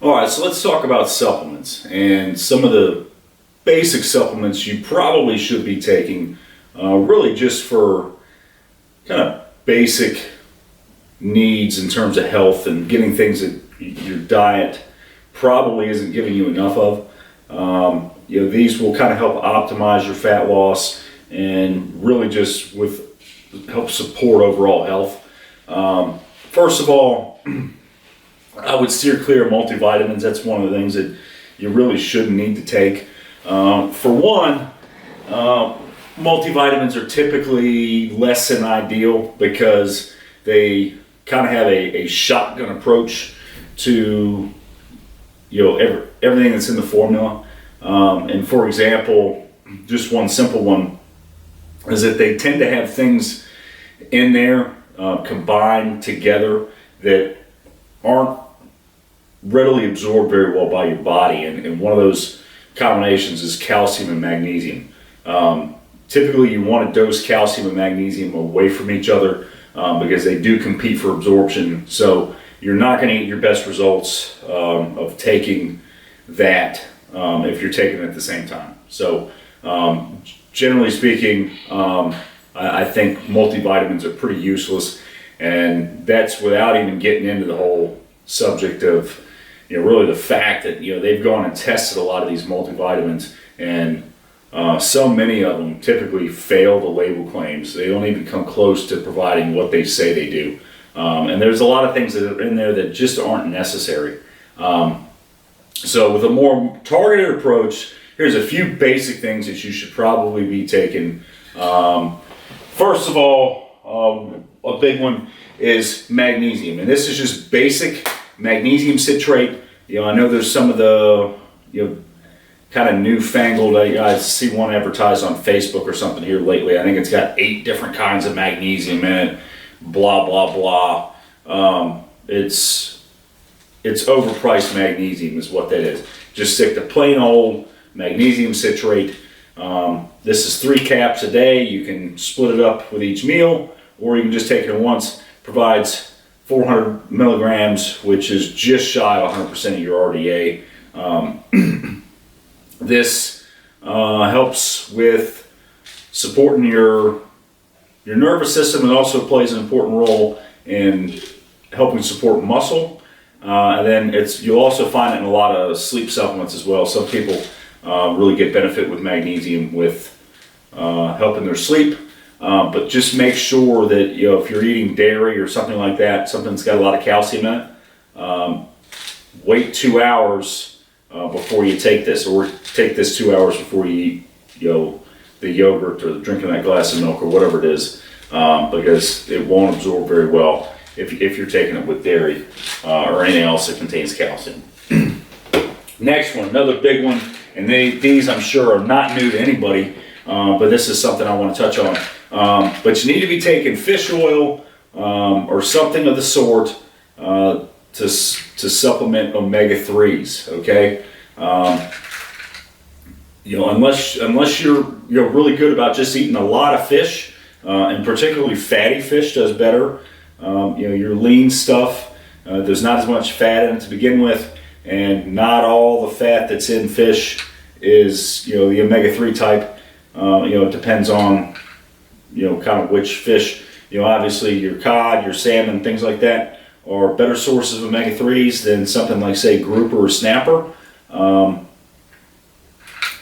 All right, so let's talk about supplements and some of the basic supplements you probably should be taking, really just for kind of basic needs in terms of health and getting things that your diet probably isn't giving you enough of. These will kind of help optimize your fat loss and really just help support overall health. First of all, I would steer clear of multivitamins. That's one of the things that you really shouldn't need to take. For one, multivitamins are typically less than ideal because they kind of have a shotgun approach to everything that's in the formula. And for example, just one simple one is that they tend to have things in there combined together that aren't readily absorbed very well by your body, and one of those combinations is calcium and magnesium. Typically you want to dose calcium and magnesium away from each other because they do compete for absorption, so you're not going to get your best results of taking that if you're taking it at the same time. So generally speaking, I think multivitamins are pretty useless, and that's without even getting into the whole subject of really the fact that they've gone and tested a lot of these multivitamins, and so many of them typically fail the label claims. They don't even come close to providing what they say they do, and there's a lot of things that are in there that just aren't necessary. So with a more targeted approach, here's a few basic things that you should probably be taking. First of all, a big one is magnesium, and this is just basic magnesium citrate. I know there's some of the kind of newfangled. I see one advertised on Facebook or something here lately. I think it's got 8 different kinds of magnesium in it. Blah blah blah. It's overpriced magnesium is what that is. Just stick to plain old magnesium citrate. This is 3 caps a day. You can split it up with each meal, or you can just take it at once. Provides 400 milligrams, which is just shy of 100% of your RDA. This helps with supporting your nervous system. It also plays an important role in helping support muscle. And then you'll also find it in a lot of sleep supplements as well. Some people really get benefit with magnesium with helping their sleep. But just make sure that if you're eating dairy or something like that, something that's got a lot of calcium in it, wait 2 hours before you take this, or take this 2 hours before you eat the yogurt or drinking that glass of milk or whatever it is, because it won't absorb very well if you're taking it with dairy or anything else that contains calcium. Next one, another big one, and these I'm sure are not new to anybody, but this is something I want to touch on. But you need to be taking fish oil or something of the sort to supplement omega-3s. Okay, unless you're really good about just eating a lot of fish, and particularly fatty fish does better. Your lean stuff, there's not as much fat in it to begin with, and not all the fat that's in fish is the omega-3 type. It depends on kind of which fish. Obviously your cod, your salmon, things like that are better sources of omega-3s than something like, say, grouper or snapper.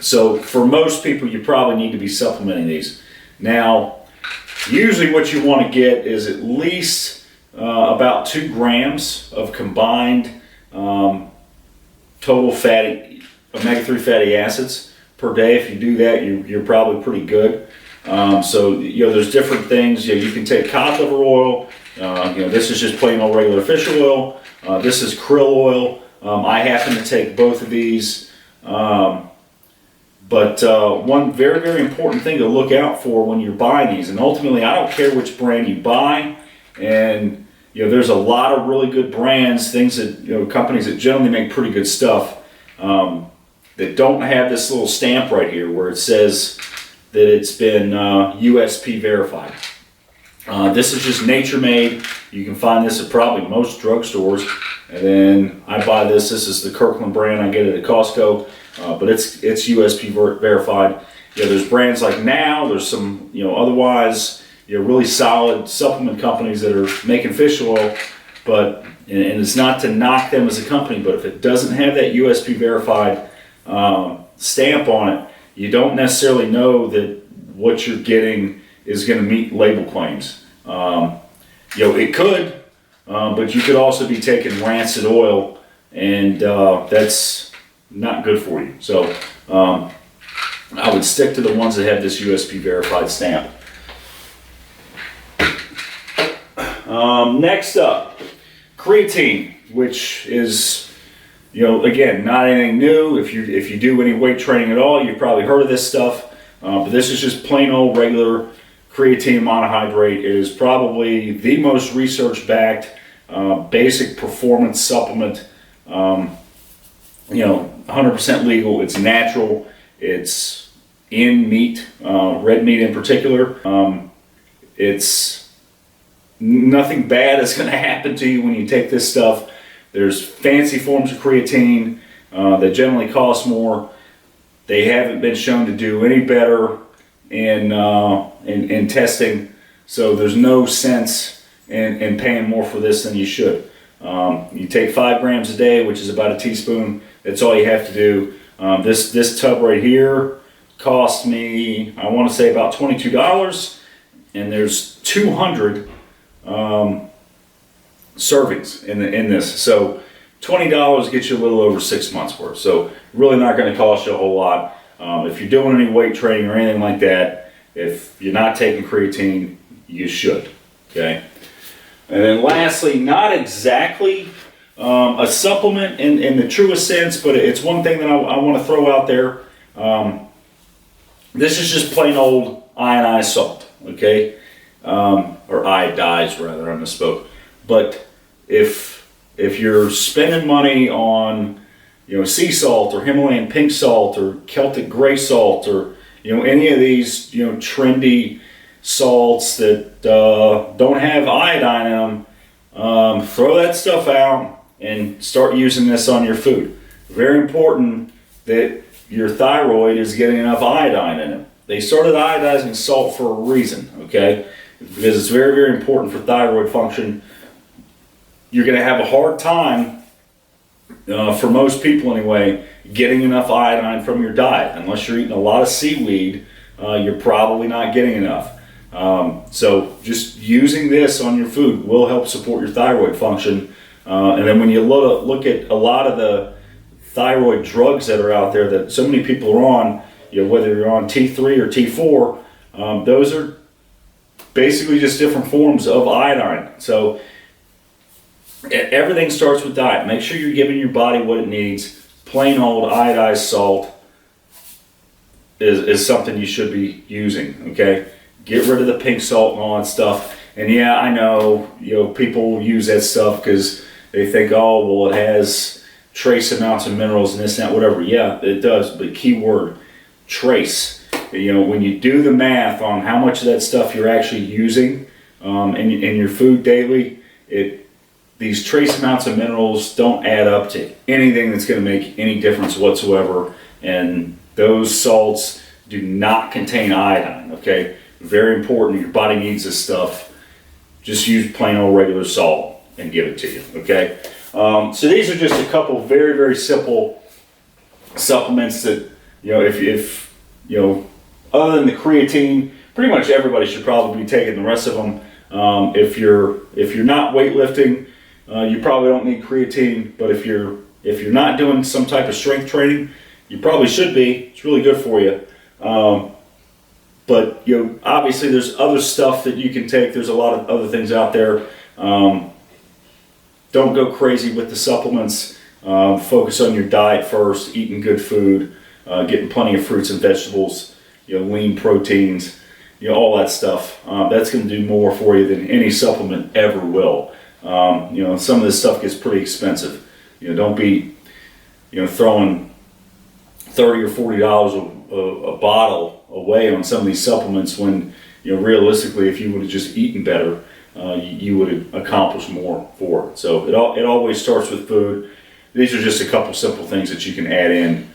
So for most people, you probably need to be supplementing these. Now, usually what you want to get is at least about 2 grams of combined total fatty omega-3 fatty acids per day. If you do that, you're probably pretty good. So there's different things. You can take cod liver oil. This is just plain old regular fish oil. This is krill oil. I happen to take both of these. But one very, very important thing to look out for when you're buying these, and ultimately I don't care which brand you buy, and there's a lot of really good brands, things that companies that generally make pretty good stuff, that don't have this little stamp right here where it says that it's been USP verified. This is just nature made. You can find this at probably most drugstores. And then I buy this. This is the Kirkland brand. I get it at Costco, but it's USP verified. There's brands like Now. There's some, otherwise, really solid supplement companies that are making fish oil. But and it's not to knock them as a company, but if it doesn't have that USP verified stamp on it, you don't necessarily know that what you're getting is going to meet label claims. It could, but you could also be taking rancid oil, and that's not good for you. So I would stick to the ones that have this USP verified stamp. Next up, creatine, which is, again, not anything new. If you do any weight training at all, you've probably heard of this stuff. But this is just plain old regular creatine monohydrate. It is probably the most research-backed basic performance supplement. 100% legal. It's natural. It's in meat, red meat in particular. It's nothing bad is going to happen to you when you take this stuff. There's fancy forms of creatine that generally cost more. They haven't been shown to do any better in testing, so there's no sense in paying more for this than you should. You take 5 grams a day, which is about a teaspoon. That's all you have to do. This tub right here cost me, I want to say, about $22, and there's 200 servings in this. So $20 gets you a little over 6 months worth. So really not going to cost you a whole lot. If you're doing any weight training or anything like that, if you're not taking creatine, you should. Okay. And then lastly, not exactly a supplement in the truest sense, but it's one thing that I want to throw out there. This is just plain old ionized salt. Okay. Or iodized, rather, I misspoke. But if you're spending money on sea salt or Himalayan pink salt or Celtic gray salt or any of these trendy salts that don't have iodine in them, throw that stuff out and start using this on your food. Very important that your thyroid is getting enough iodine in it. They started iodizing salt for a reason, okay? Because it's very, very important for thyroid function. You're going to have a hard time, for most people anyway, getting enough iodine from your diet. Unless you're eating a lot of seaweed, you're probably not getting enough. So just using this on your food will help support your thyroid function. And then when you look at a lot of the thyroid drugs that are out there that so many people are on, whether you're on T3 or T4, those are basically just different forms of iodine. So everything starts with diet. Make sure you're giving your body what it needs. Plain old iodized salt is something you should be using, okay? Get rid of the pink salt and all that stuff. And yeah, I know, people use that stuff because they think, oh, well, it has trace amounts of minerals and this and that, whatever. Yeah, it does, but key word, trace. When you do the math on how much of that stuff you're actually using in your food daily, these trace amounts of minerals don't add up to anything that's going to make any difference whatsoever. And those salts do not contain iodine, okay? Very important. Your body needs this stuff. Just use plain old regular salt and give it to you, okay? So these are just a couple very, very simple supplements that, if other than the creatine, pretty much everybody should probably be taking the rest of them. If you're not weightlifting, you probably don't need creatine, but if you're not doing some type of strength training, you probably should be. It's really good for you. But obviously there's other stuff that you can take. There's a lot of other things out there. Don't go crazy with the supplements. Focus on your diet first, eating good food, getting plenty of fruits and vegetables, lean proteins, all that stuff. That's going to do more for you than any supplement ever will. Some of this stuff gets pretty expensive. Don't be, throwing $30 or $40 a bottle away on some of these supplements when, realistically, if you would have just eaten better, you would have accomplished more for it. So it always starts with food. These are just a couple simple things that you can add in